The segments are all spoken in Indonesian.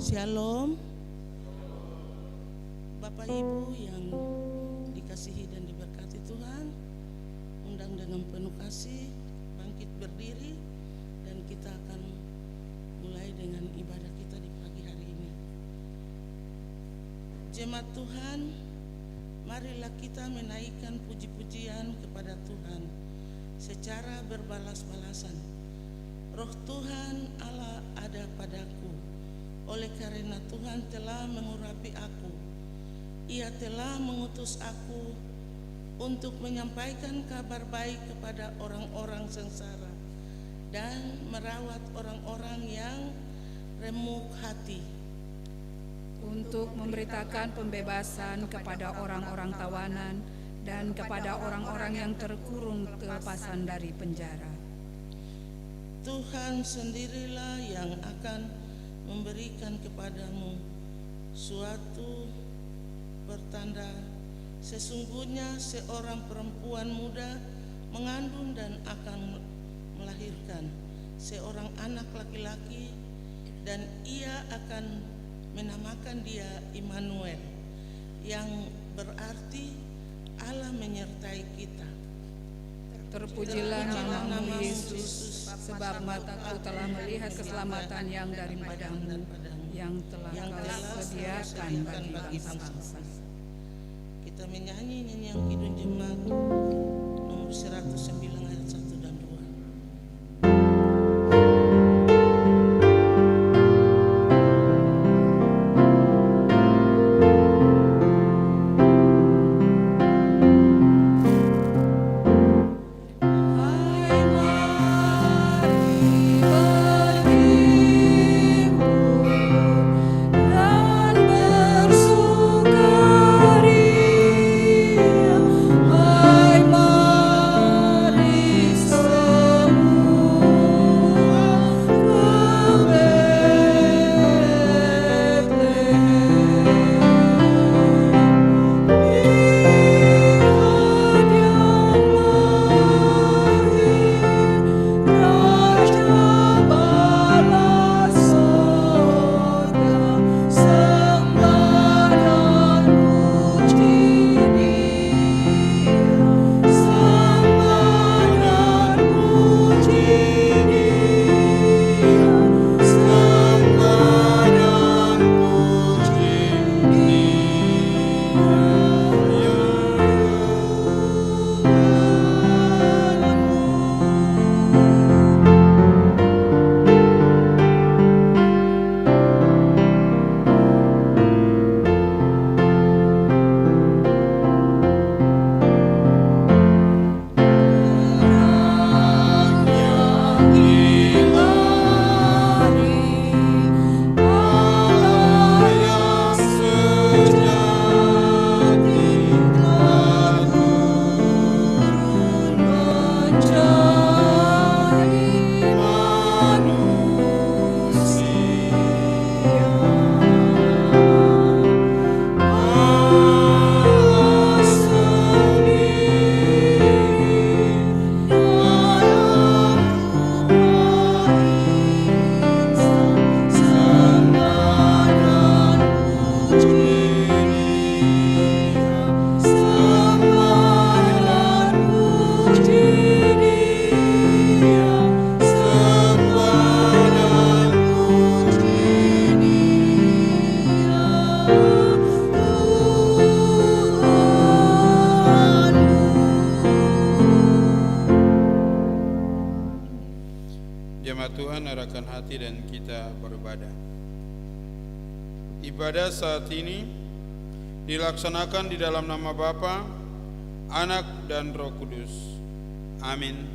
Shalom, Bapak Ibu yang dikasihi dan diberkati Tuhan. Undang dengan penuh kasih bangkit berdiri dan kita akan mulai dengan ibadah kita di pagi hari ini. Jemaat Tuhan, marilah kita menaikkan puji-pujian kepada Tuhan secara berbalas-balasan. Roh Tuhan Allah ada padaku, oleh karena Tuhan telah mengurapi aku. Ia telah mengutus aku untuk menyampaikan kabar baik kepada orang-orang sengsara dan merawat orang-orang yang remuk hati, untuk memberitakan pembebasan kepada orang-orang tawanan dan kepada orang-orang yang terkurung kelepasan dari penjara. Tuhan sendirilah yang akan memberikan kepadamu suatu pertanda. Sesungguhnya seorang perempuan muda mengandung dan akan melahirkan seorang anak laki-laki, dan ia akan menamakan dia Immanuel, yang berarti Allah menyertai kita. Terpujilah namamu Yesus, sebab mataku telah melihat keselamatan yang daripadamu, yang telah kau sediakan bagi bangsa-bangsa. Kita menyanyi nyanyian Kidung Jemaat nomor 109 ayat 1 dan 2. Tuhan, arahkan hati dan kita beribadah. Ibadah saat ini dilaksanakan di dalam nama Bapa, Anak dan Roh Kudus. Amin.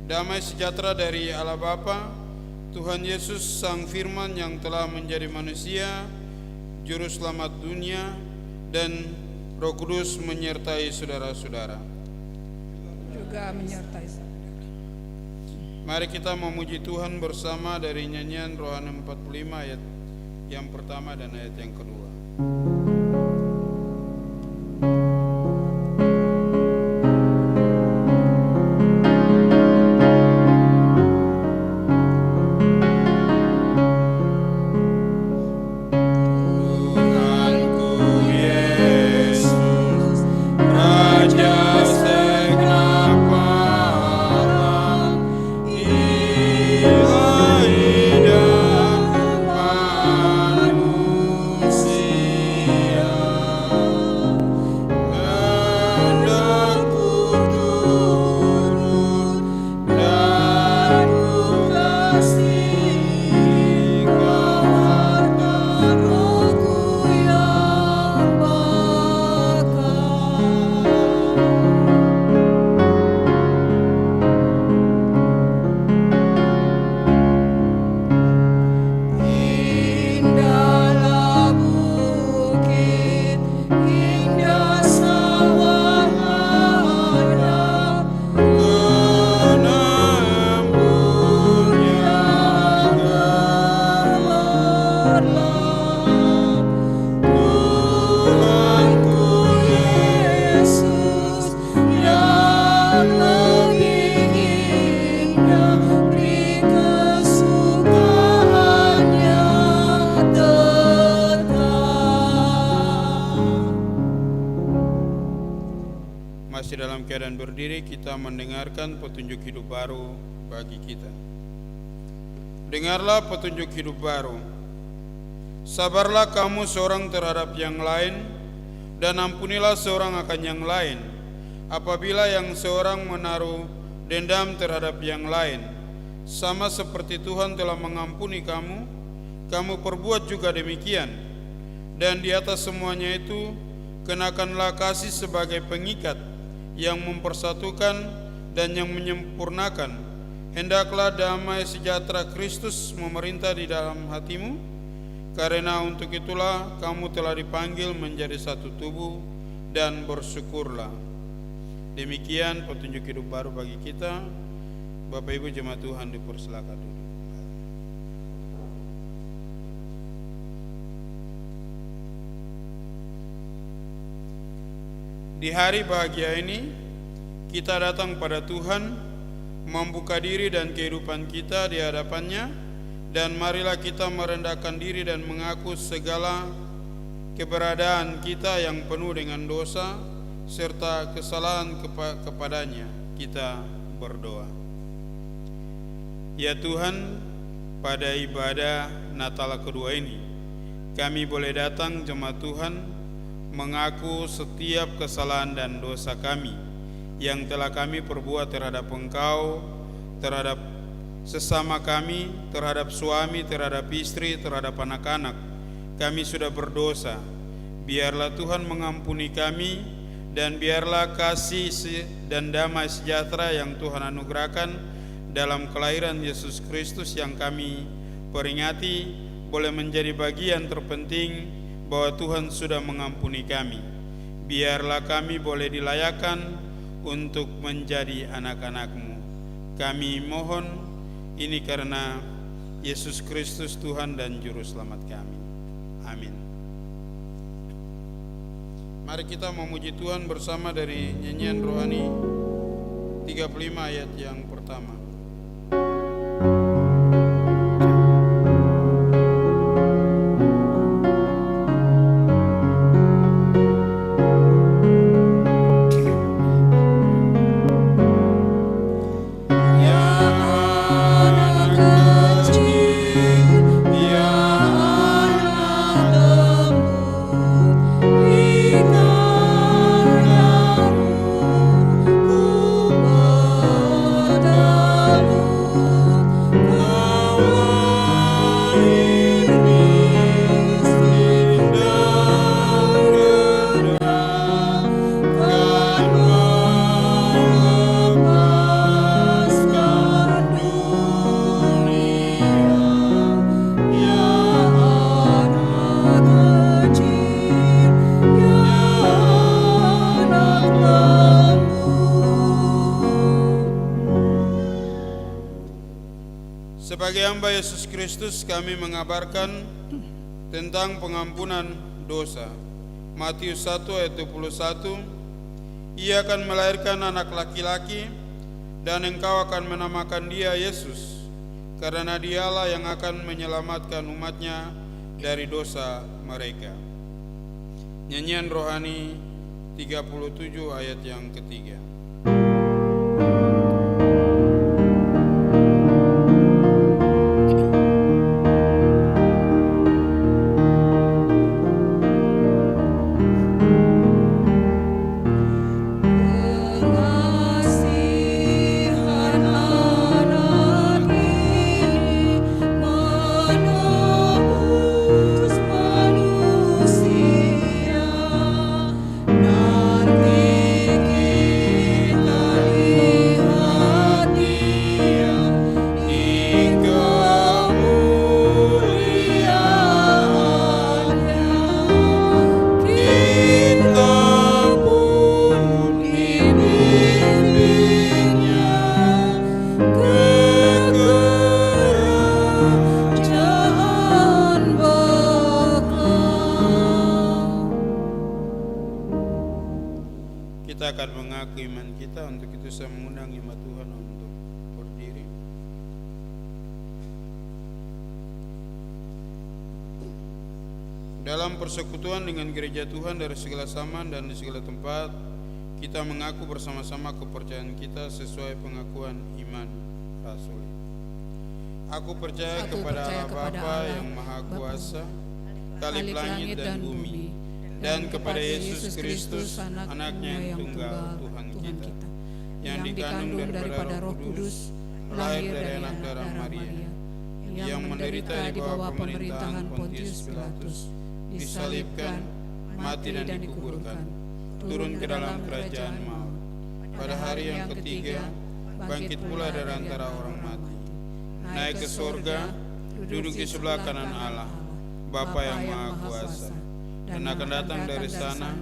Damai sejahtera dari Allah Bapa, Tuhan Yesus Sang Firman yang telah menjadi manusia, Juru Selamat dunia, dan Roh Kudus menyertai saudara-saudara. Juga menyertai saudara. Mari kita memuji Tuhan bersama dari nyanyian Rohani 45 ayat yang pertama dan ayat yang kedua. masih dalam keadaan berdiri, kita mendengarkan petunjuk hidup baru bagi kita. Dengarlah petunjuk hidup baru. Sabarlah kamu seorang terhadap yang lain, dan ampunilah seorang akan yang lain. Apabila yang seorang menaruh dendam terhadap yang lain, sama seperti Tuhan telah mengampuni kamu, kamu perbuat juga demikian. Dan di atas semuanya itu, kenakanlah kasih sebagai pengikat yang mempersatukan dan yang menyempurnakan. Hendaklah damai sejahtera Kristus memerintah di dalam hatimu, karena untuk itulah kamu telah dipanggil menjadi satu tubuh, dan bersyukurlah. Demikian petunjuk hidup baru bagi kita. Bapak Ibu jemaat Tuhan, dipersilakan duduk. Di hari bahagia ini, kita datang pada Tuhan, membuka diri dan kehidupan kita di hadapannya, dan marilah kita merendahkan diri dan mengaku segala keberadaan kita yang penuh dengan dosa serta kesalahan kepadanya. Kita berdoa. Ya Tuhan, pada ibadah Natal kedua ini, kami boleh datang jemaat Tuhan mengaku setiap kesalahan dan dosa kami yang telah kami perbuat terhadap Engkau, terhadap sesama kami, terhadap suami, terhadap istri, terhadap anak-anak. Kami sudah berdosa. Biarlah Tuhan mengampuni kami, dan biarlah kasih dan damai sejahtera yang Tuhan anugerahkan dalam kelahiran Yesus Kristus yang kami peringati boleh menjadi bagian terpenting bahwa Tuhan sudah mengampuni kami. Biarlah kami boleh dilayakkan untuk menjadi anak-anak-Mu. Kami mohon ini karena Yesus Kristus Tuhan dan Juru Selamat kami. Amin. Mari kita memuji Tuhan bersama dari nyanyian rohani 35 ayat yang pertama. Sebagai hamba Yesus Kristus, kami mengabarkan tentang pengampunan dosa. Matius 1 ayat 21, Ia akan melahirkan anak laki-laki, dan engkau akan menamakan dia Yesus, karena dialah yang akan menyelamatkan umatnya dari dosa mereka. Nyanyian rohani 37 ayat yang ketiga. Kita akan mengaku iman kita. Untuk itu saya mengundang jemaat Tuhan untuk berdiri. Dalam persekutuan dengan gereja Tuhan dari segala zaman dan di segala tempat, Kita mengaku bersama-sama kepercayaan kita sesuai pengakuan iman rasuli. Aku percaya kepada Allah Bapa yang Maha Kuasa, Khalif langit dan bumi, dan kepada Yesus Kristus, anaknya yang tunggal, Tuhan kita, yang dikandung daripada Roh Kudus, lahir dari anak darah Maria, yang menderita di bawah pemerintahan Pontius Pilatus, disalibkan, mati dan dikuburkan, turun ke dalam kerajaan maut. Pada hari yang ketiga, bangkit pula dari antara orang mati, naik ke surga, duduk di sebelah kanan Allah, Bapa yang Maha Kuasa, dan akan datang dari sana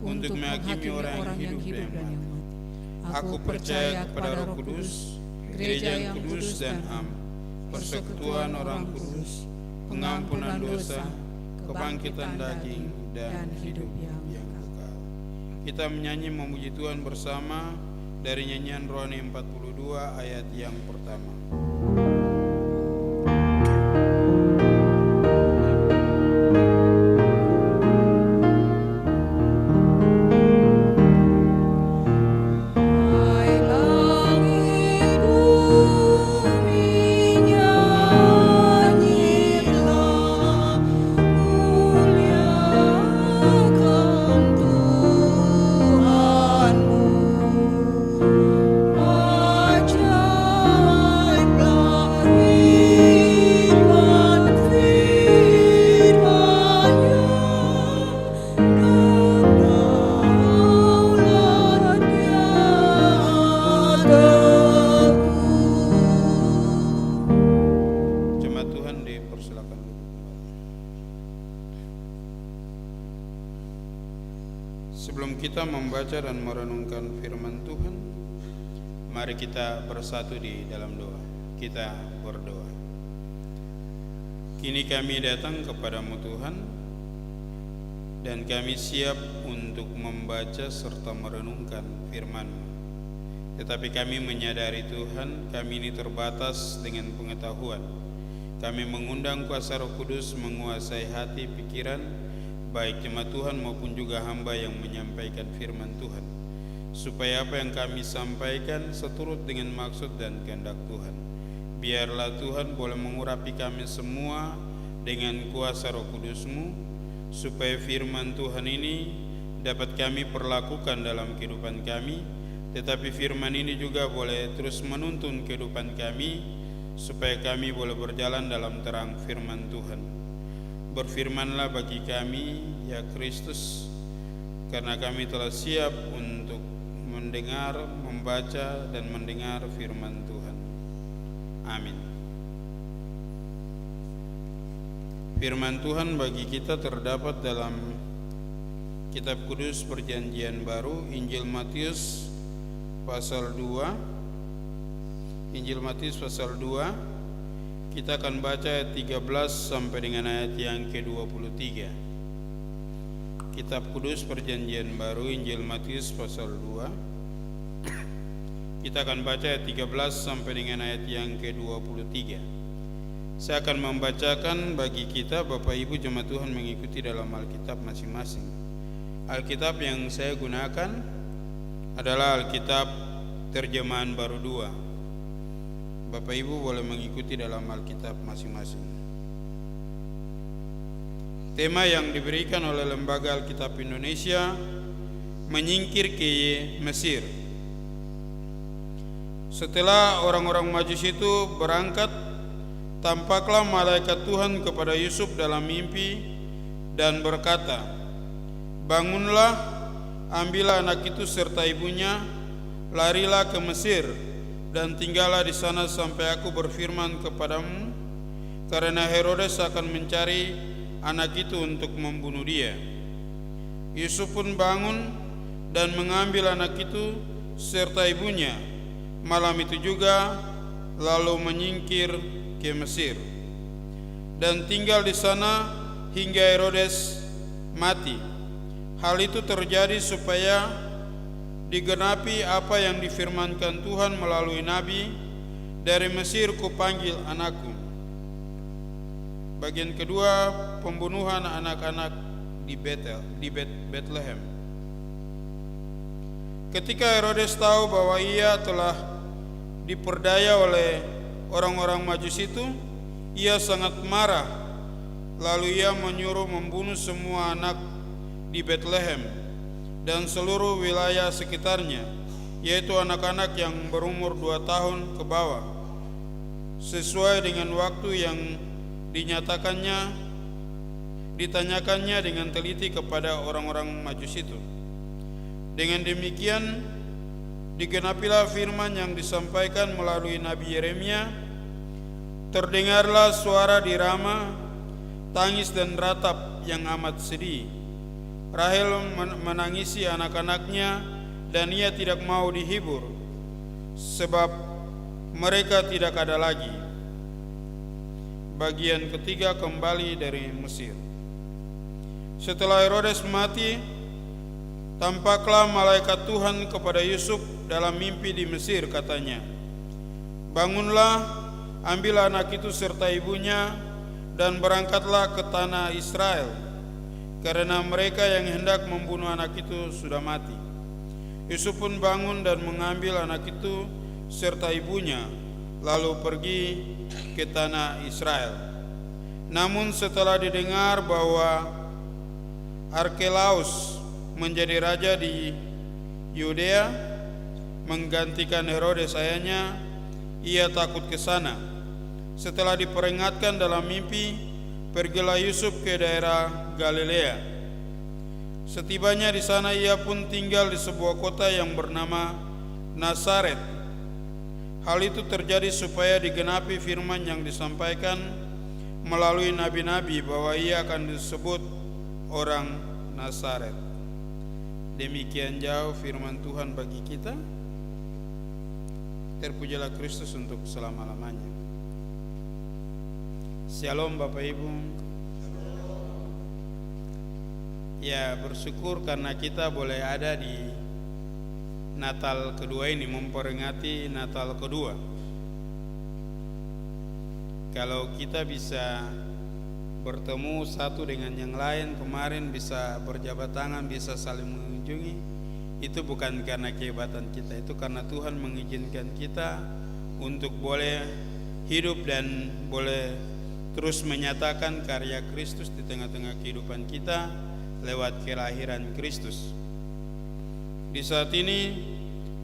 untuk menghakimi orang yang hidup dan yang mati. Aku percaya kepada Roh Kudus, gereja yang kudus dan am, persekutuan orang kudus, pengampunan dosa, kebangkitan daging, dan hidup yang kekal. Kita menyanyi memuji Tuhan bersama dari nyanyian Rohani 42 ayat yang pertama. Sebelum kita membaca dan merenungkan firman Tuhan, mari kita bersatu di dalam doa. Kita berdoa. Kini kami datang kepadamu Tuhan, dan kami siap untuk membaca serta merenungkan firman-Mu. Tetapi kami menyadari Tuhan, kami ini terbatas dengan pengetahuan. Kami mengundang kuasa Roh Kudus menguasai hati, pikiran, baik jemaat Tuhan maupun juga hamba yang menyampaikan firman Tuhan, supaya apa yang kami sampaikan seturut dengan maksud dan kehendak Tuhan. Biarlah Tuhan boleh mengurapi kami semua dengan kuasa Roh Kudus-Mu, supaya firman Tuhan ini dapat kami perlakukan dalam kehidupan kami, tetapi firman ini juga boleh terus menuntun kehidupan kami, supaya kami boleh berjalan dalam terang firman Tuhan. Berfirmanlah bagi kami, ya Kristus, karena kami telah siap untuk mendengar, membaca, dan mendengar firman Tuhan. Amin. Firman Tuhan bagi kita terdapat dalam Kitab Kudus Perjanjian Baru, Injil Matius pasal 2. Injil Matius pasal 2. Kita akan baca ayat 13 sampai dengan ayat yang ke-23. Kitab Kudus Perjanjian Baru, Injil Matius pasal 2. Kita akan baca ayat 13 sampai dengan ayat yang ke-23. Saya akan membacakan bagi kita, Bapak Ibu jemaat Tuhan, mengikuti dalam Alkitab masing-masing. Alkitab yang saya gunakan adalah Alkitab Terjemahan Baru 2. Bapak Ibu boleh mengikuti dalam Alkitab masing-masing. Tema yang diberikan oleh Lembaga Alkitab Indonesia, menyingkir ke Mesir. Setelah orang-orang Majus itu berangkat, tampaklah malaikat Tuhan kepada Yusuf dalam mimpi dan berkata, "Bangunlah, ambillah anak itu serta ibunya, larilah ke Mesir, dan tinggallah di sana sampai aku berfirman kepadamu, karena Herodes akan mencari anak itu untuk membunuh dia." Yusuf pun bangun dan mengambil anak itu serta ibunya malam itu juga, lalu menyingkir ke Mesir dan tinggal di sana hingga Herodes mati. Hal itu terjadi supaya digenapi apa yang difirmankan Tuhan melalui nabi, "Dari Mesir kupanggil anakku." Bagian kedua, pembunuhan anak-anak di Bethlehem. Ketika Herodes tahu bahwa ia telah diperdaya oleh orang-orang Majus itu, ia sangat marah. Lalu ia menyuruh membunuh semua anak di Bethlehem dan seluruh wilayah sekitarnya, yaitu anak-anak yang berumur 2 tahun ke bawah, sesuai dengan waktu yang ditanyakannya dengan teliti kepada orang-orang Majus itu. Dengan demikian digenapilah firman yang disampaikan melalui Nabi Yeremia, terdengarlah suara di Rama, tangis dan ratap yang amat sedih. Rahel menangisi anak-anaknya dan ia tidak mau dihibur, sebab mereka tidak ada lagi. Bagian ketiga, kembali dari Mesir. Setelah Herodes mati, tampaklah malaikat Tuhan kepada Yusuf dalam mimpi di Mesir, katanya, bangunlah, ambil anak itu serta ibunya, dan berangkatlah ke tanah Israel, karena mereka yang hendak membunuh anak itu sudah mati. Yusuf pun bangun dan mengambil anak itu serta ibunya, lalu pergi ke tanah Israel. Namun setelah didengar bahwa Arkelaus menjadi raja di Yudea, menggantikan Herodes ayahnya, ia takut ke sana. Setelah diperingatkan dalam mimpi, pergilah Yusuf ke daerah Galilea. Setibanya di sana, ia pun tinggal di sebuah kota yang bernama Nazaret. Hal itu terjadi supaya digenapi firman yang disampaikan melalui nabi-nabi bahwa ia akan disebut orang Nazaret. Demikian jauh firman Tuhan bagi kita. Terpujilah Kristus untuk selama-lamanya. Shalom Bapak Ibu. Ya, bersyukur karena kita boleh ada di Natal kedua ini, memperingati Natal kedua. Kalau kita bisa bertemu satu dengan yang lain, kemarin bisa berjabat tangan, bisa saling mengunjungi, itu bukan karena kehebatan kita, itu karena Tuhan mengizinkan kita untuk boleh hidup dan boleh terus menyatakan karya Kristus di tengah-tengah kehidupan kita lewat kelahiran Kristus. Di saat ini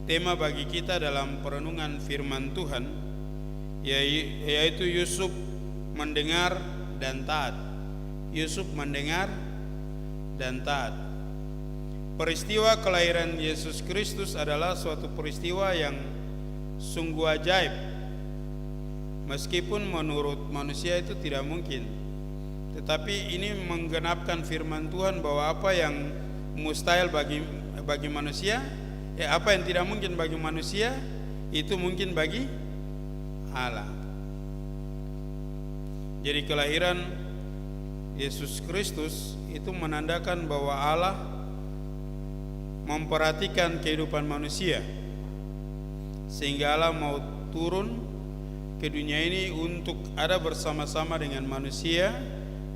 tema bagi kita dalam perenungan firman Tuhan yaitu Yusuf mendengar dan taat. Yusuf mendengar dan taat. Peristiwa kelahiran Yesus Kristus adalah suatu peristiwa yang sungguh ajaib. Meskipun menurut manusia itu tidak mungkin, tetapi ini menggenapkan firman Tuhan bahwa apa yang mustahil bagi manusia, apa yang tidak mungkin bagi manusia, itu mungkin bagi Allah. Jadi kelahiran Yesus Kristus itu menandakan bahwa Allah memperhatikan kehidupan manusia, sehingga Allah mau turun ke dunia ini untuk ada bersama-sama dengan manusia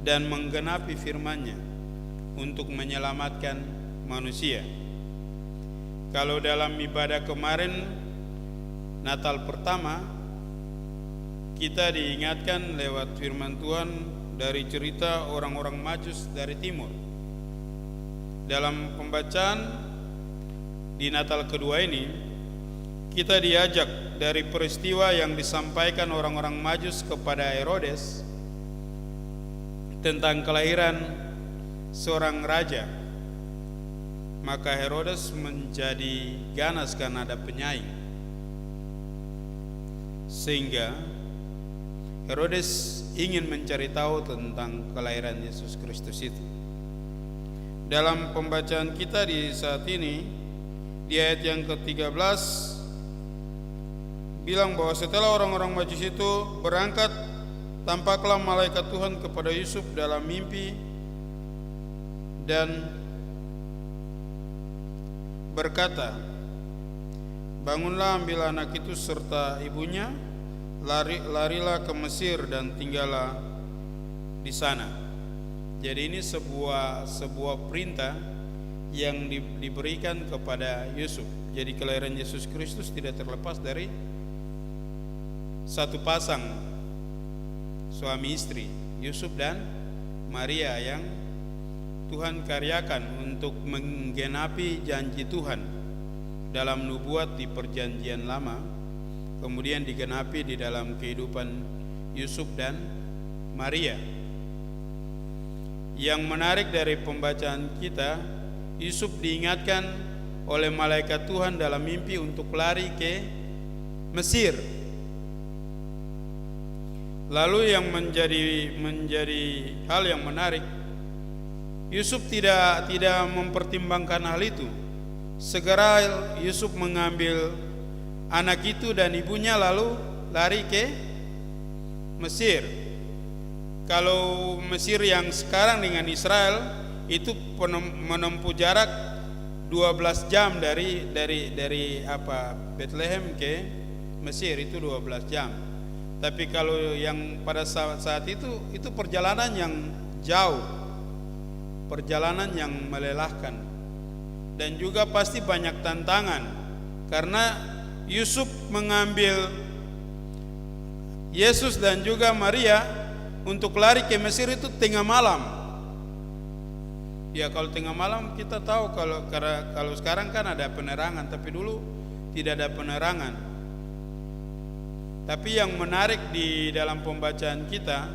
dan menggenapi firman-Nya untuk menyelamatkan manusia. Kalau dalam ibadah kemarin Natal pertama, kita diingatkan lewat firman Tuhan dari cerita orang-orang Majus dari timur. Dalam pembacaan di Natal kedua ini, kita diajak dari peristiwa yang disampaikan orang-orang Majus kepada Herodes tentang kelahiran seorang raja. Maka Herodes menjadi ganas karena ada penyaing, sehingga Herodes ingin mencari tahu tentang kelahiran Yesus Kristus itu. Dalam pembacaan kita di saat ini, di ayat yang ke-13 bilang bahwa setelah orang-orang Majus itu berangkat, tampaklah malaikat Tuhan kepada Yusuf dalam mimpi dan berkata, bangunlah, ambil anak itu serta ibunya, larilah ke Mesir dan tinggallah di sana. Jadi ini sebuah perintah yang diberikan kepada Yusuf. Jadi kelahiran Yesus Kristus tidak terlepas dari satu pasang suami istri, Yusuf dan Maria, yang Tuhan karyakan untuk menggenapi janji Tuhan dalam nubuat di perjanjian lama, kemudian digenapi di dalam kehidupan Yusuf dan Maria. Yang menarik dari pembacaan kita, Yusuf diingatkan oleh malaikat Tuhan dalam mimpi untuk lari ke Mesir. Lalu yang menjadi hal yang menarik, Yusuf tidak mempertimbangkan hal itu. Segera Yusuf mengambil anak itu dan ibunya lalu lari ke Mesir. Kalau Mesir yang sekarang dengan Israel itu menempuh jarak 12 jam dari Bethlehem ke Mesir, itu 12 jam. Tapi kalau yang pada saat itu perjalanan yang jauh, perjalanan yang melelahkan, dan juga pasti banyak tantangan, karena Yusuf mengambil Yesus dan juga Maria untuk lari ke Mesir itu tengah malam. Ya, kalau tengah malam kita tahu, kalau sekarang kan ada penerangan, tapi dulu tidak ada penerangan. Tapi yang menarik di dalam pembacaan kita,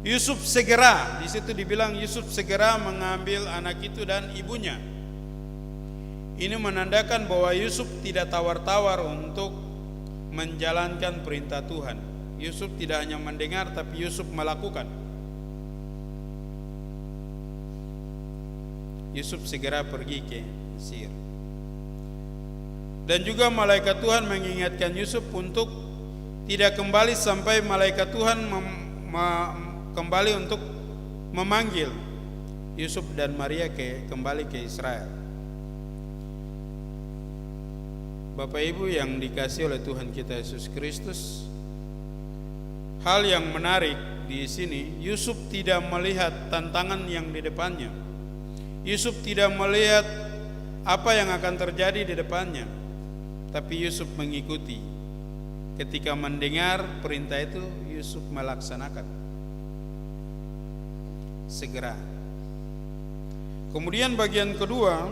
Yusuf segera, di situ dibilang Yusuf segera mengambil anak itu dan ibunya. Ini menandakan bahwa Yusuf tidak tawar-tawar untuk menjalankan perintah Tuhan. Yusuf tidak hanya mendengar, tapi Yusuf melakukan. Yusuf segera pergi ke Mesir. Dan juga malaikat Tuhan mengingatkan Yusuf untuk tidak kembali sampai malaikat Tuhan kembali untuk memanggil Yusuf dan Maria kembali ke Israel. Bapak Ibu yang dikasihi oleh Tuhan kita Yesus Kristus, hal yang menarik di sini, Yusuf tidak melihat tantangan yang di depannya. Yusuf tidak melihat apa yang akan terjadi di depannya, tapi Yusuf mengikuti. Ketika mendengar perintah itu, Yusuf melaksanakan segera. Kemudian bagian kedua,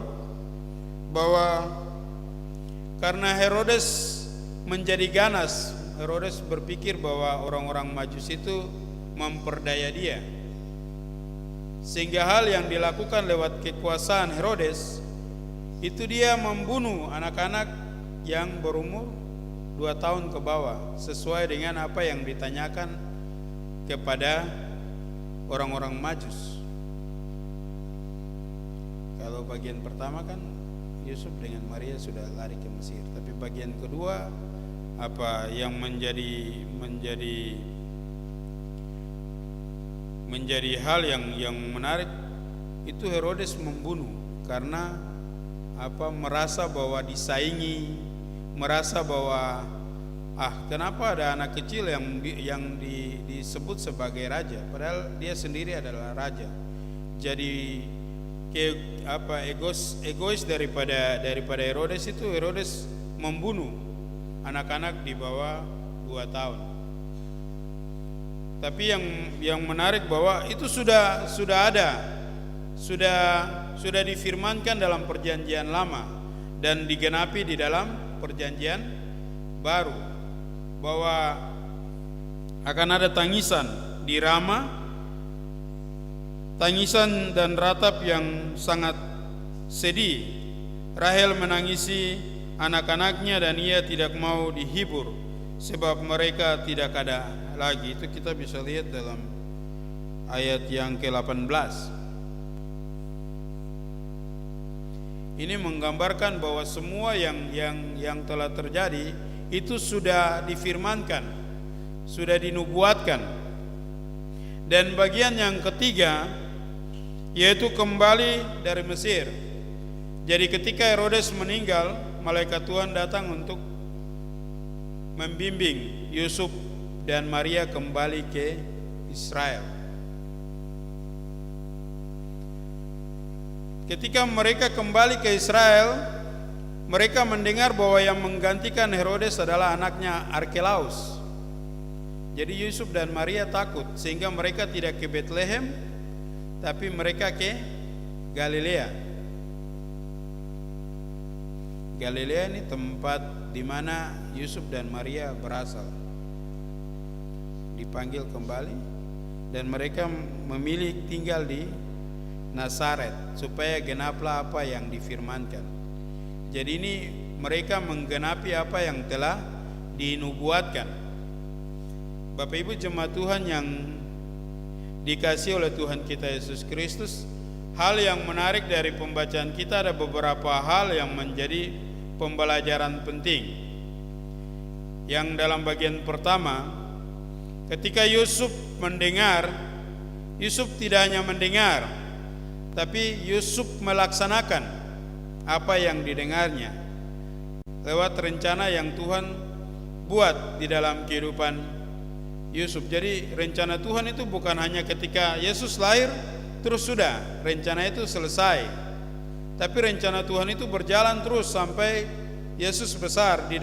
bahwa karena Herodes menjadi ganas, Herodes berpikir bahwa orang-orang Majus itu memperdaya dia, sehingga hal yang dilakukan lewat kekuasaan Herodes itu dia membunuh anak-anak yang berumur 2 tahun ke bawah, sesuai dengan apa yang ditanyakan kepada orang-orang Majus. Kalau bagian pertama kan Yusuf dengan Maria sudah lari ke Mesir, tapi bagian kedua apa yang menjadi hal yang menarik itu, Herodes membunuh karena merasa bahwa disaingi, merasa bahwa kenapa ada anak kecil yang disebut sebagai raja, padahal dia sendiri adalah raja. Jadi egois daripada Herodes itu, Herodes membunuh anak-anak di bawah 2 tahun. Tapi yang menarik bahwa itu sudah difirmankan dalam perjanjian lama dan digenapi di dalam perjanjian baru, bahwa akan ada tangisan di Rama, tangisan dan ratap yang sangat sedih. Rahel menangisi anak-anaknya dan ia tidak mau dihibur sebab mereka tidak ada lagi. Itu kita bisa lihat dalam ayat yang ke-18. Ini menggambarkan bahwa semua yang telah terjadi itu sudah difirmankan, sudah dinubuatkan. Dan bagian yang ketiga yaitu kembali dari Mesir. Jadi ketika Herodes meninggal, malaikat Tuhan datang untuk membimbing Yusuf dan Maria kembali ke Israel. ketika mereka kembali ke Israel, mereka mendengar bahwa yang menggantikan Herodes adalah anaknya Arkelaus. Jadi Yusuf dan Maria takut, sehingga mereka tidak ke Bethlehem, tapi mereka ke Galilea. Galilea ini tempat di mana Yusuf dan Maria berasal. Dipanggil kembali dan mereka memilih tinggal di Nazaret supaya genaplah apa yang difirmankan. Jadi ini mereka menggenapi apa yang telah dinubuatkan. Bapak Ibu jemaat Tuhan yang dikasihi oleh Tuhan kita Yesus Kristus, hal yang menarik dari pembacaan kita ada beberapa hal yang menjadi pembelajaran penting. Yang dalam bagian pertama, ketika Yusuf mendengar, Yusuf tidak hanya mendengar, tapi Yusuf melaksanakan apa yang didengarnya lewat rencana yang Tuhan buat di dalam kehidupan Yusuf. Jadi rencana Tuhan itu bukan hanya ketika Yesus lahir terus sudah rencana itu selesai, tapi rencana Tuhan itu berjalan terus sampai Yesus besar di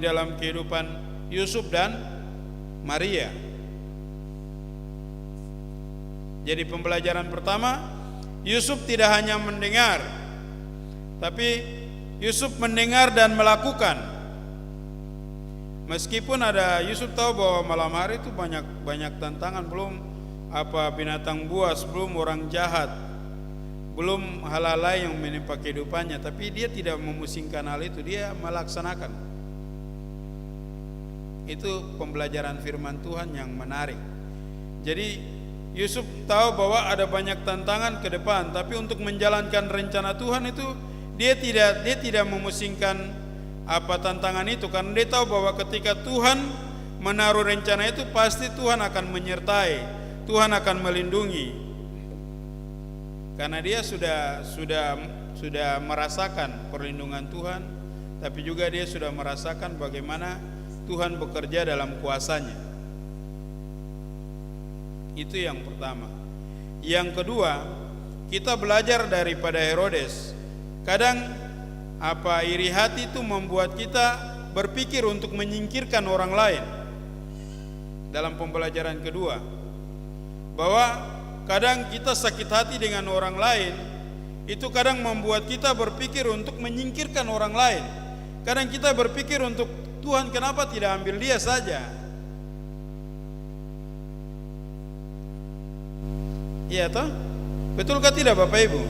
dalam kehidupan Yusuf dan Maria. Jadi pembelajaran pertama, Yusuf tidak hanya mendengar, tapi Yusuf mendengar dan melakukan. Meskipun ada Yusuf tahu bahwa malam hari itu banyak tantangan, belum binatang buas, belum orang jahat, belum hal-hal lain yang menimpa kehidupannya, tapi dia tidak memusingkan hal itu, dia melaksanakan. Itu pembelajaran firman Tuhan yang menarik. Jadi Yusuf tahu bahwa ada banyak tantangan ke depan, tapi untuk menjalankan rencana Tuhan itu dia tidak memusingkan tantangan itu, karena dia tahu bahwa ketika Tuhan menaruh rencana itu pasti Tuhan akan menyertai, Tuhan akan melindungi, karena dia sudah merasakan perlindungan Tuhan, tapi juga dia sudah merasakan bagaimana Tuhan bekerja dalam kuasanya. Itu yang pertama. Yang kedua, kita belajar daripada Herodes. Kadang iri hati itu membuat kita berpikir untuk menyingkirkan orang lain. Dalam pembelajaran kedua, bahwa kadang kita sakit hati dengan orang lain, itu kadang membuat kita berpikir untuk menyingkirkan orang lain. Kadang kita berpikir untuk Tuhan, kenapa tidak ambil dia saja? Iya toh? Betulkah tidak Bapak Ibu?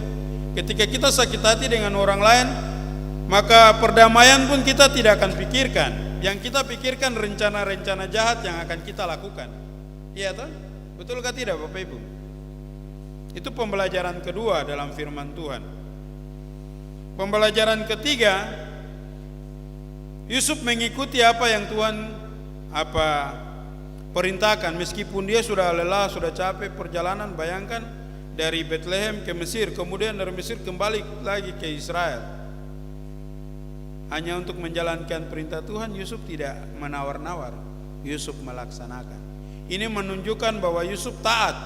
Ketika kita sakit hati dengan orang lain, maka perdamaian pun kita tidak akan pikirkan. Yang kita pikirkan rencana-rencana jahat yang akan kita lakukan. Iya toh? Betulkah tidak Bapak Ibu? Itu pembelajaran kedua dalam firman Tuhan. Pembelajaran ketiga, Yusuf mengikuti apa yang Tuhan perintahkan, meskipun dia sudah lelah, sudah capek perjalanan. Bayangkan dari Bethlehem ke Mesir, kemudian dari Mesir kembali lagi ke Israel. Hanya untuk menjalankan perintah Tuhan, Yusuf tidak menawar-nawar, Yusuf melaksanakan. Ini menunjukkan bahwa Yusuf taat.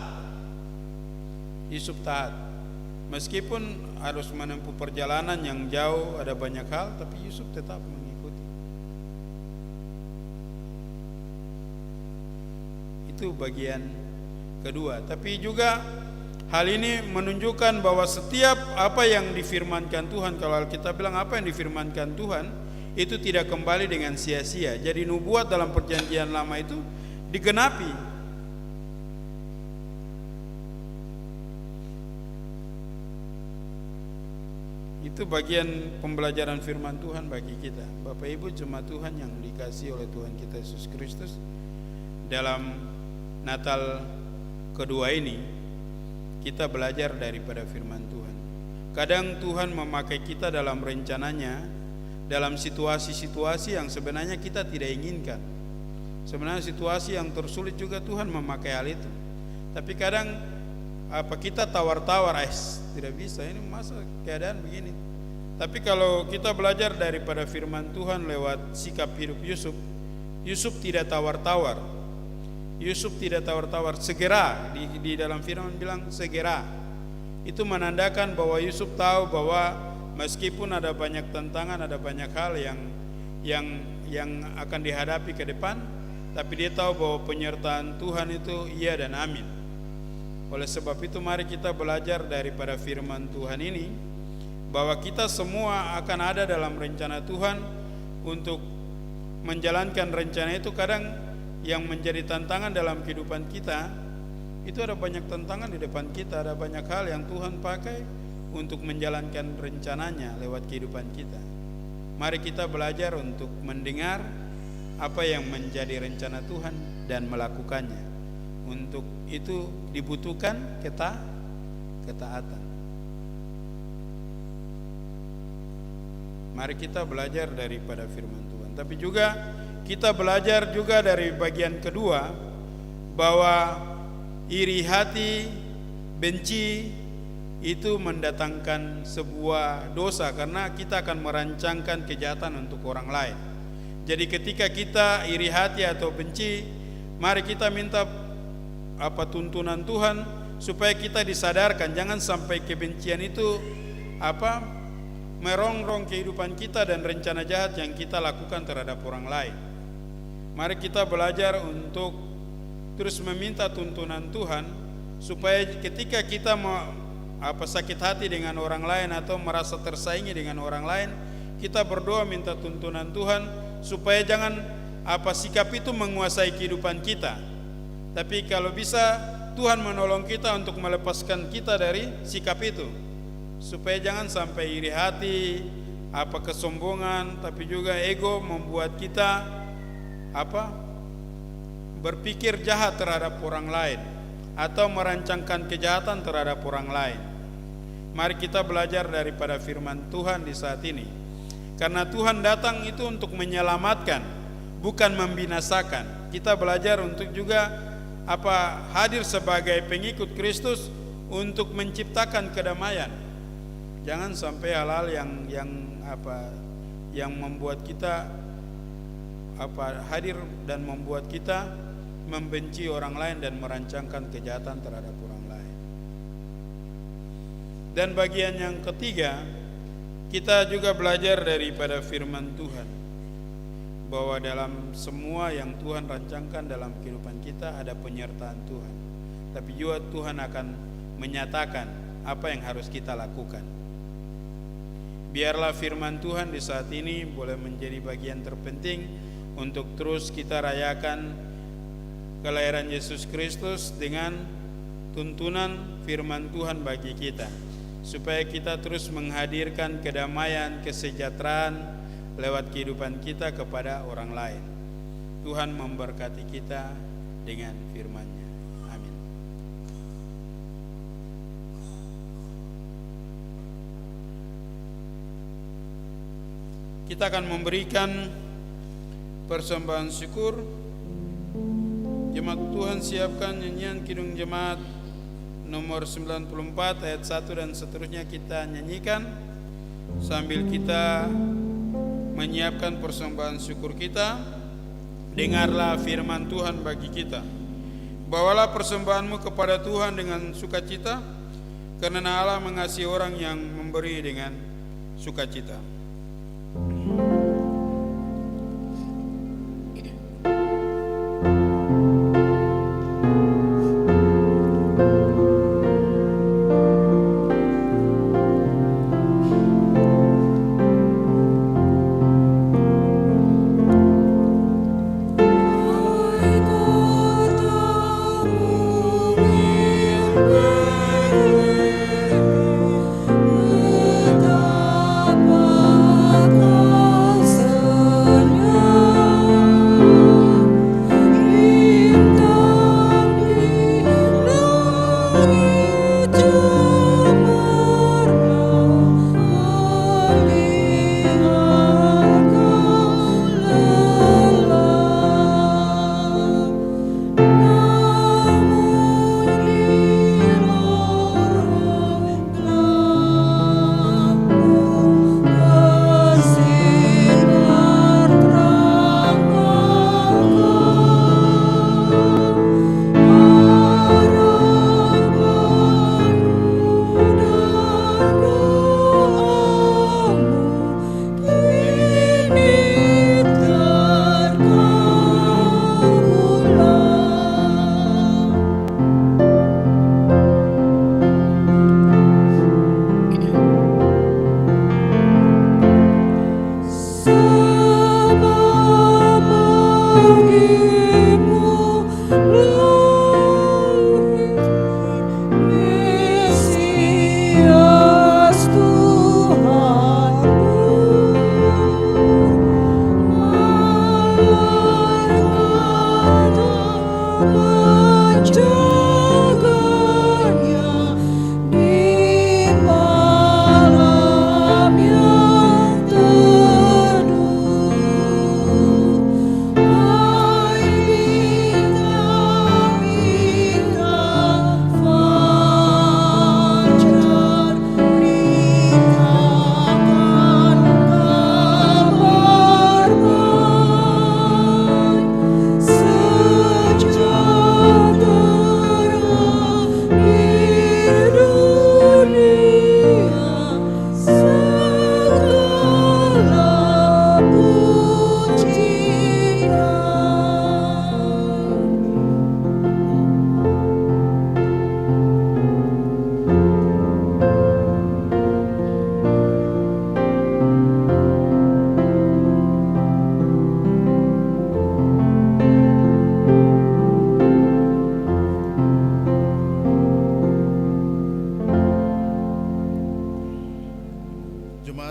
Yusuf taat. Meskipun harus menempuh perjalanan yang jauh, ada banyak hal, tapi Yusuf tetap mengikuti. Itu bagian kedua. Tapi juga hal ini menunjukkan bahwa setiap apa yang difirmankan Tuhan, kalau Alkitab bilang apa yang difirmankan Tuhan, itu tidak kembali dengan sia-sia. Jadi nubuat dalam perjanjian lama itu digenapi. Itu bagian pembelajaran firman Tuhan bagi kita. Bapak Ibu jemaat Tuhan yang dikasihi oleh Tuhan kita Yesus Kristus, dalam Natal kedua ini kita belajar daripada firman Tuhan. Kadang Tuhan memakai kita dalam rencananya, dalam situasi-situasi yang sebenarnya kita tidak inginkan. Sebenarnya situasi yang tersulit juga Tuhan memakai hal itu. Tapi kadang kita tawar-tawar, tidak bisa, ini masa keadaan begini. Tapi kalau kita belajar daripada firman Tuhan lewat sikap hidup Yusuf, Yusuf tidak tawar-tawar. Yusuf tidak tawar-tawar, segera, di dalam firman bilang segera. itu menandakan bahwa Yusuf tahu bahwa meskipun ada banyak tantangan, ada banyak hal yang akan dihadapi ke depan, tapi dia tahu bahwa penyertaan Tuhan itu iya dan amin. Oleh sebab itu mari kita belajar daripada firman Tuhan ini, bahwa kita semua akan ada dalam rencana Tuhan. Untuk menjalankan rencana itu kadang yang menjadi tantangan dalam kehidupan kita, itu ada banyak tantangan di depan kita, ada banyak hal yang Tuhan pakai untuk menjalankan rencananya lewat kehidupan kita. Mari kita belajar untuk mendengar apa yang menjadi rencana Tuhan dan melakukannya. Untuk itu dibutuhkan ketaatan. Mari kita belajar daripada firman Tuhan. Tapi juga kita belajar juga dari bagian kedua, bahwa iri hati, benci itu mendatangkan sebuah dosa, karena kita akan merancangkan kejahatan untuk orang lain. Jadi ketika kita iri hati atau benci, mari kita minta tuntunan Tuhan supaya kita disadarkan, jangan sampai kebencian itu merongrong kehidupan kita dan rencana jahat yang kita lakukan terhadap orang lain. Mari kita belajar untuk terus meminta tuntunan Tuhan, supaya ketika kita sakit hati dengan orang lain atau merasa tersaingi dengan orang lain, kita berdoa minta tuntunan Tuhan supaya jangan sikap itu menguasai kehidupan kita. Tapi kalau bisa Tuhan menolong kita untuk melepaskan kita dari sikap itu, supaya jangan sampai iri hati, kesombongan, tapi juga ego membuat kita berpikir jahat terhadap orang lain atau merancangkan kejahatan terhadap orang lain. Mari kita belajar daripada firman Tuhan di saat ini, karena Tuhan datang itu untuk menyelamatkan, bukan membinasakan. Kita belajar untuk juga hadir sebagai pengikut Kristus untuk menciptakan kedamaian. Jangan sampai hal-hal yang membuat kita hadir dan membuat kita membenci orang lain dan merancangkan kejahatan terhadap orang lain. Dan bagian yang ketiga, kita juga belajar daripada firman Tuhan, bahwa dalam semua yang Tuhan rancangkan dalam kehidupan kita ada penyertaan Tuhan. Tapi juga Tuhan akan menyatakan apa yang harus kita lakukan. Biarlah firman Tuhan di saat ini boleh menjadi bagian terpenting untuk terus kita rayakan kelahiran Yesus Kristus dengan tuntunan firman Tuhan bagi kita, supaya kita terus menghadirkan kedamaian, kesejahteraan lewat kehidupan kita kepada orang lain. Tuhan memberkati kita dengan firman-Nya. Amin. Kita akan memberikan persembahan syukur. Jemaat Tuhan siapkan nyanyian Kidung Jemaat nomor 94 ayat 1 dan seterusnya kita nyanyikan sambil kita menyiapkan persembahan syukur kita. Dengarlah firman Tuhan bagi kita. Bawalah persembahanmu kepada Tuhan dengan sukacita, karena Allah mengasihi orang yang memberi dengan sukacita. Betapa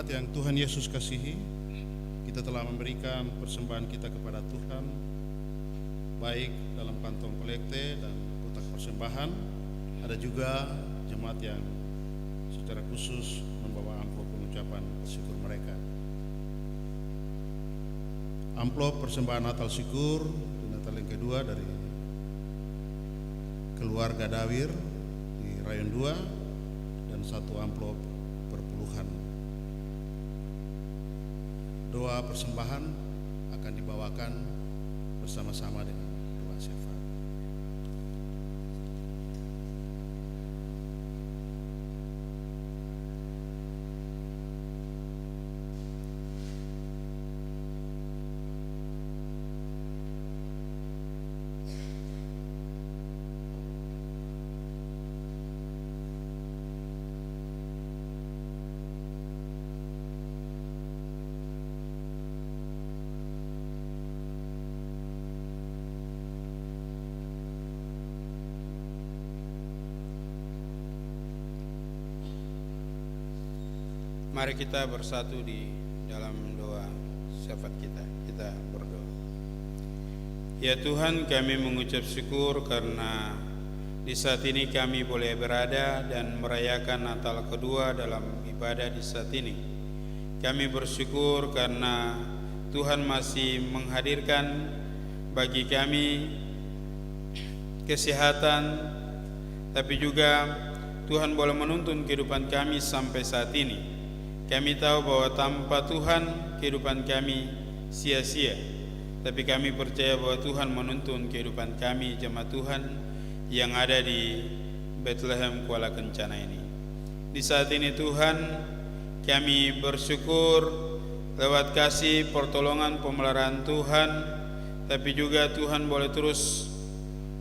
yang Tuhan Yesus kasihi, kita telah memberikan persembahan kita kepada Tuhan, baik dalam kantong kolekte dan kotak persembahan. Ada juga jemaat yang secara khusus membawa amplop pengucapan syukur mereka. Amplop persembahan Natal syukur di Natal yang kedua dari keluarga Dawir di Rayon 2 dan satu amplop perpuluhan. Doa persembahan akan dibawakan bersama-sama dengan doa syafaat. Mari kita bersatu di dalam doa syafaat kita. Kita berdoa. Ya Tuhan, kami mengucap syukur karena di saat ini kami boleh berada dan merayakan Natal kedua dalam ibadah di saat ini. Kami bersyukur karena Tuhan masih menghadirkan bagi kami kesehatan, tapi juga Tuhan boleh menuntun kehidupan kami sampai saat ini. Kami tahu bahwa tanpa Tuhan kehidupan kami sia-sia, tapi kami percaya bahwa Tuhan menuntun kehidupan kami jemaat Tuhan yang ada di Bethlehem Kuala Kencana ini. Di saat ini Tuhan, kami bersyukur lewat kasih pertolongan pemeliharaan Tuhan, tapi juga Tuhan boleh terus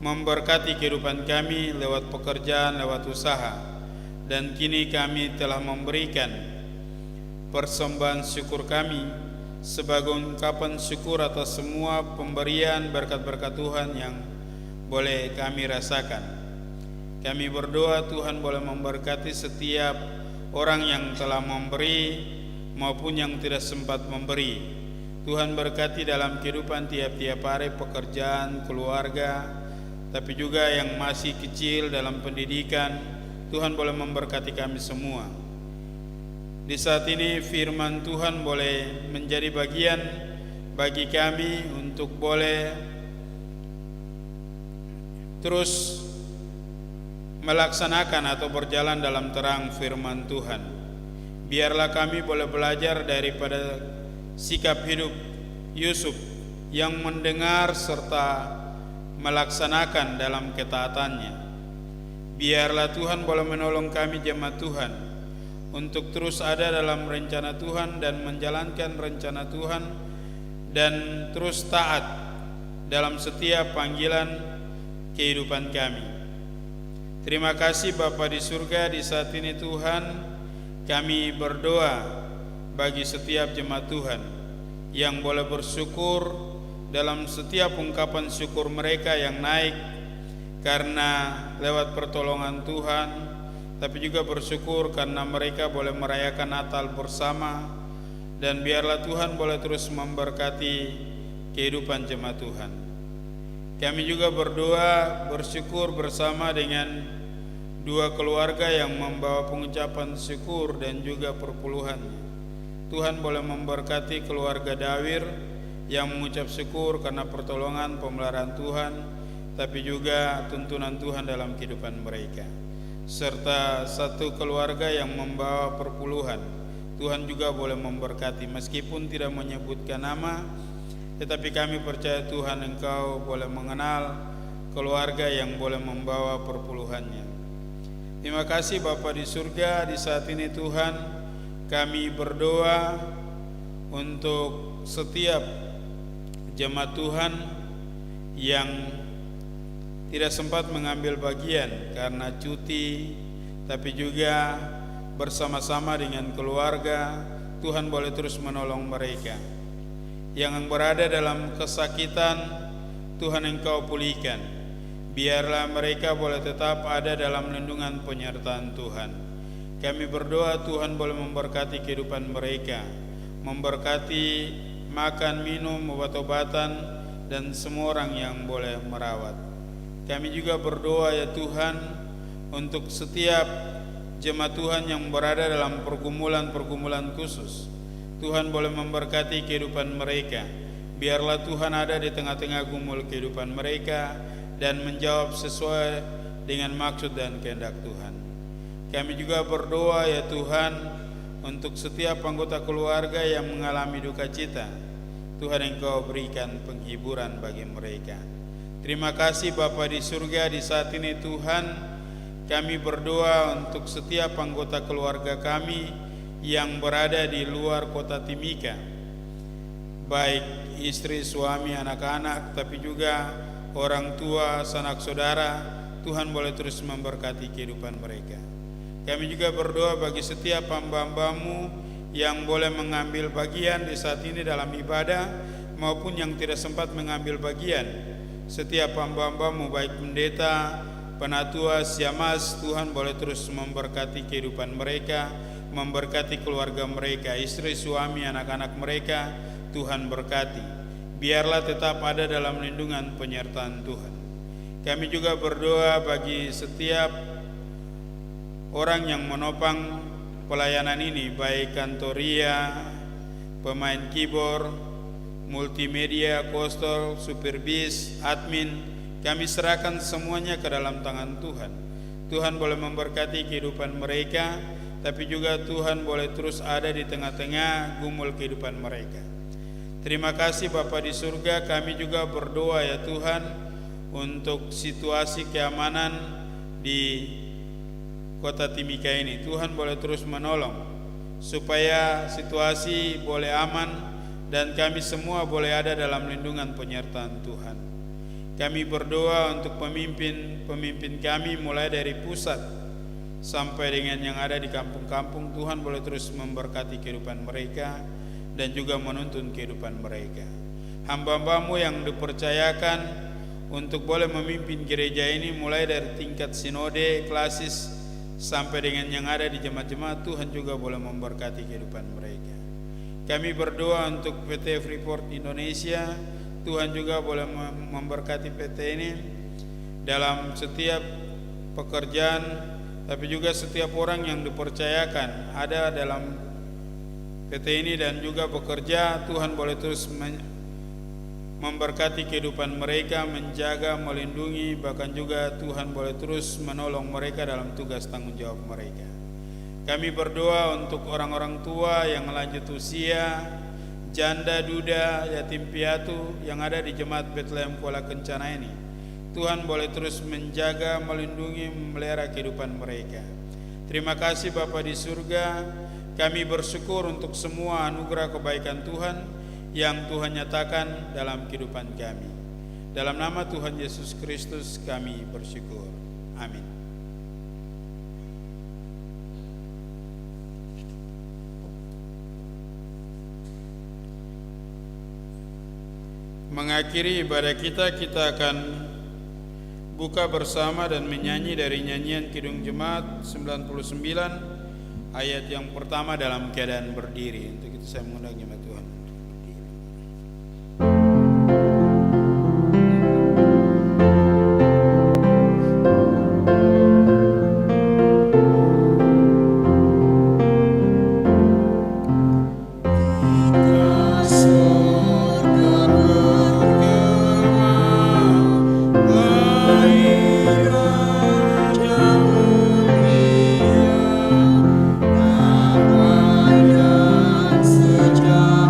memberkati kehidupan kami lewat pekerjaan, lewat usaha. Dan kini kami telah memberikan persembahan syukur kami sebagai ungkapan syukur atas semua pemberian berkat-berkat Tuhan yang boleh kami rasakan. Kami berdoa Tuhan boleh memberkati setiap orang yang telah memberi maupun yang tidak sempat memberi. Tuhan berkati dalam kehidupan tiap-tiap hari, pekerjaan, keluarga, tapi juga yang masih kecil dalam pendidikan. Tuhan boleh memberkati kami semua. Di saat ini firman Tuhan boleh menjadi bagian bagi kami untuk boleh terus melaksanakan atau berjalan dalam terang firman Tuhan. Biarlah kami boleh belajar daripada sikap hidup Yusuf yang mendengar serta melaksanakan dalam ketaatannya. Biarlah Tuhan boleh menolong kami jemaat Tuhan untuk terus ada dalam rencana Tuhan dan menjalankan rencana Tuhan dan terus taat dalam setiap panggilan kehidupan kami. Terima kasih Bapa di surga, di saat ini Tuhan kami berdoa bagi setiap jemaat Tuhan yang boleh bersyukur dalam setiap ungkapan syukur mereka yang naik karena lewat pertolongan Tuhan, tapi juga bersyukur karena mereka boleh merayakan Natal bersama. Dan biarlah Tuhan boleh terus memberkati kehidupan jemaat Tuhan. Kami juga berdoa bersyukur bersama dengan dua keluarga yang membawa pengucapan syukur dan juga perpuluhan. Tuhan boleh memberkati keluarga Dawir yang mengucap syukur karena pertolongan pemeliharaan Tuhan, tapi juga tuntunan Tuhan dalam kehidupan mereka. Serta satu keluarga yang membawa perpuluhan, Tuhan juga boleh memberkati meskipun tidak menyebutkan nama, tetapi kami percaya Tuhan Engkau boleh mengenal keluarga yang boleh membawa perpuluhannya. Terima kasih Bapa di surga, di saat ini Tuhan kami berdoa untuk setiap jemaat Tuhan yang tidak sempat mengambil bagian karena cuti, tapi juga bersama-sama dengan keluarga. Tuhan boleh terus menolong mereka. Yang berada dalam kesakitan, Tuhan Engkau pulihkan. Biarlah mereka boleh tetap ada dalam lindungan penyertaan Tuhan. Kami berdoa Tuhan boleh memberkati kehidupan mereka, memberkati makan, minum, obat-obatan, dan semua orang yang boleh merawat. Kami juga berdoa ya Tuhan untuk setiap jemaat Tuhan yang berada dalam pergumulan-pergumulan khusus. Tuhan boleh memberkati kehidupan mereka. Biarlah Tuhan ada di tengah-tengah gumul kehidupan mereka dan menjawab sesuai dengan maksud dan kehendak Tuhan. Kami juga berdoa ya Tuhan untuk setiap anggota keluarga yang mengalami duka cita. Tuhan, Engkau berikan penghiburan bagi mereka. Terima kasih Bapa di surga, di saat ini Tuhan kami berdoa untuk setiap anggota keluarga kami yang berada di luar kota Timika, baik istri, suami, anak-anak, tapi juga orang tua, sanak saudara. Tuhan boleh terus memberkati kehidupan mereka. Kami juga berdoa bagi setiap hamba-hambamu yang boleh mengambil bagian di saat ini dalam ibadah maupun yang tidak sempat mengambil bagian. Setiap hamba-hambamu baik pendeta, penatua, siamas, Tuhan boleh terus memberkati kehidupan mereka, memberkati keluarga mereka, istri, suami, anak-anak mereka. Tuhan berkati, biarlah tetap ada dalam lindungan penyertaan Tuhan. Kami juga berdoa bagi setiap orang yang menopang pelayanan ini, baik kantoria, pemain keyboard, multimedia, kostor, supir bis, admin. Kami serahkan semuanya ke dalam tangan Tuhan. Tuhan boleh memberkati kehidupan mereka, tapi juga Tuhan boleh terus ada di tengah-tengah gumul kehidupan mereka. Terima kasih Bapa di surga. Kami juga berdoa ya Tuhan untuk situasi keamanan di kota Timika ini. Tuhan boleh terus menolong supaya situasi boleh aman dan kami semua boleh ada dalam lindungan penyertaan Tuhan. Kami berdoa untuk pemimpin kami mulai dari pusat sampai dengan yang ada di kampung-kampung. Tuhan boleh terus memberkati kehidupan mereka dan juga menuntun kehidupan mereka. Hamba-hambamu yang dipercayakan untuk boleh memimpin gereja ini mulai dari tingkat sinode, klasis, sampai dengan yang ada di jemaat-jemaat, Tuhan juga boleh memberkati kehidupan mereka. Kami berdoa untuk PT Freeport Indonesia. Tuhan juga boleh memberkati PT ini dalam setiap pekerjaan, tapi juga setiap orang yang dipercayakan ada dalam PT ini dan juga bekerja. Tuhan boleh terus memberkati kehidupan mereka, menjaga, melindungi, bahkan juga Tuhan boleh terus menolong mereka dalam tugas tanggung jawab mereka. Kami berdoa untuk orang-orang tua yang lanjut usia, janda, duda, yatim piatu yang ada di jemaat Bethlehem Kuala Kencana ini. Tuhan boleh terus menjaga, melindungi, memelihara kehidupan mereka. Terima kasih Bapa di surga. Kami bersyukur untuk semua anugerah kebaikan Tuhan yang Tuhan nyatakan dalam kehidupan kami. Dalam nama Tuhan Yesus Kristus kami bersyukur. Amin. Mengakhiri ibadah kita akan buka bersama dan menyanyi dari nyanyian Kidung Jemaat 99 ayat yang pertama dalam keadaan berdiri. Untuk itu saya mengundang jemaat Tuhan untuk berdiri. Sejak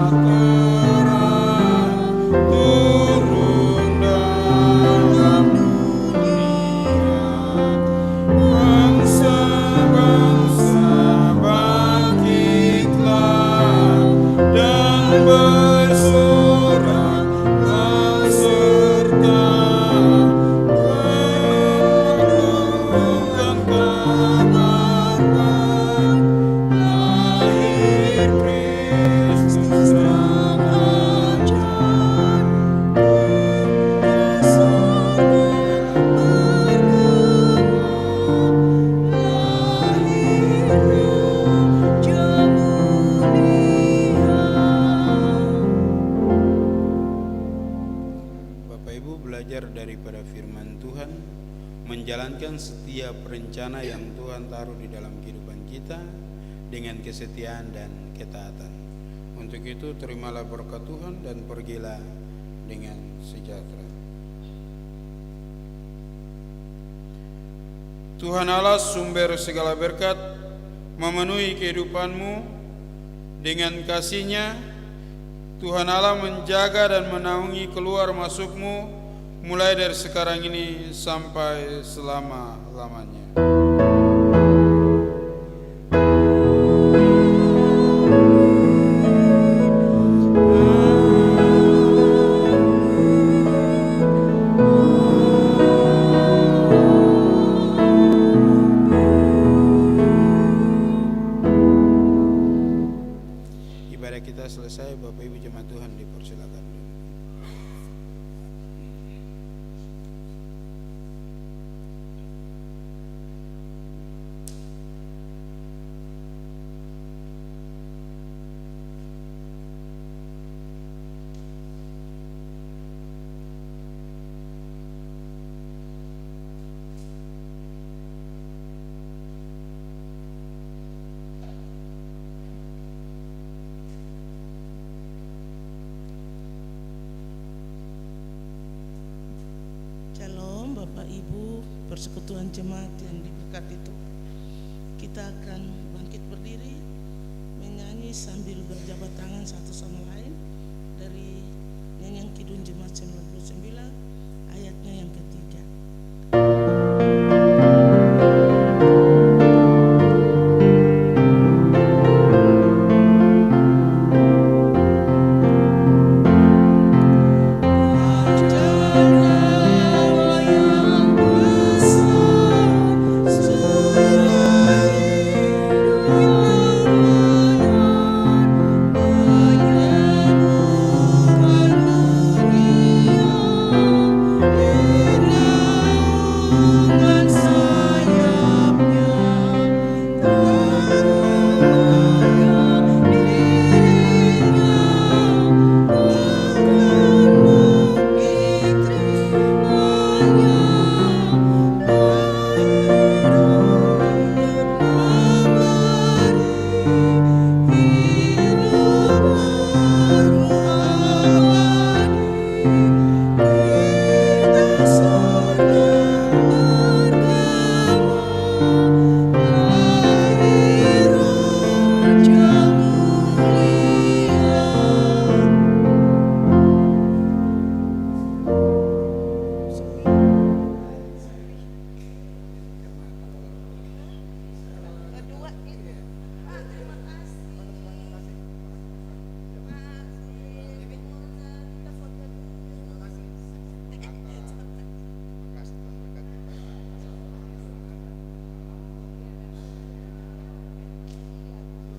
setiap rencana yang Tuhan taruh di dalam kehidupan kita dengan kesetiaan dan ketaatan. Untuk itu terimalah berkat Tuhan dan pergilah dengan sejahtera. Tuhan Allah sumber segala berkat memenuhi kehidupanmu dengan kasih-Nya. Tuhan Allah menjaga dan menaungi keluar masukmu mulai dari sekarang ini sampai selama-lamanya. Ibadah kita selesai, Bapak Ibu jemaat Tuhan dipersilakan. Shalom Bapak Ibu, persekutuan jemaat yang diberkati Tuhan. Kita akan bangkit berdiri, menyanyi sambil berjabat tangan satu sama lain dari nyanyian Kidung Jemaat 99 ayatnya yang ke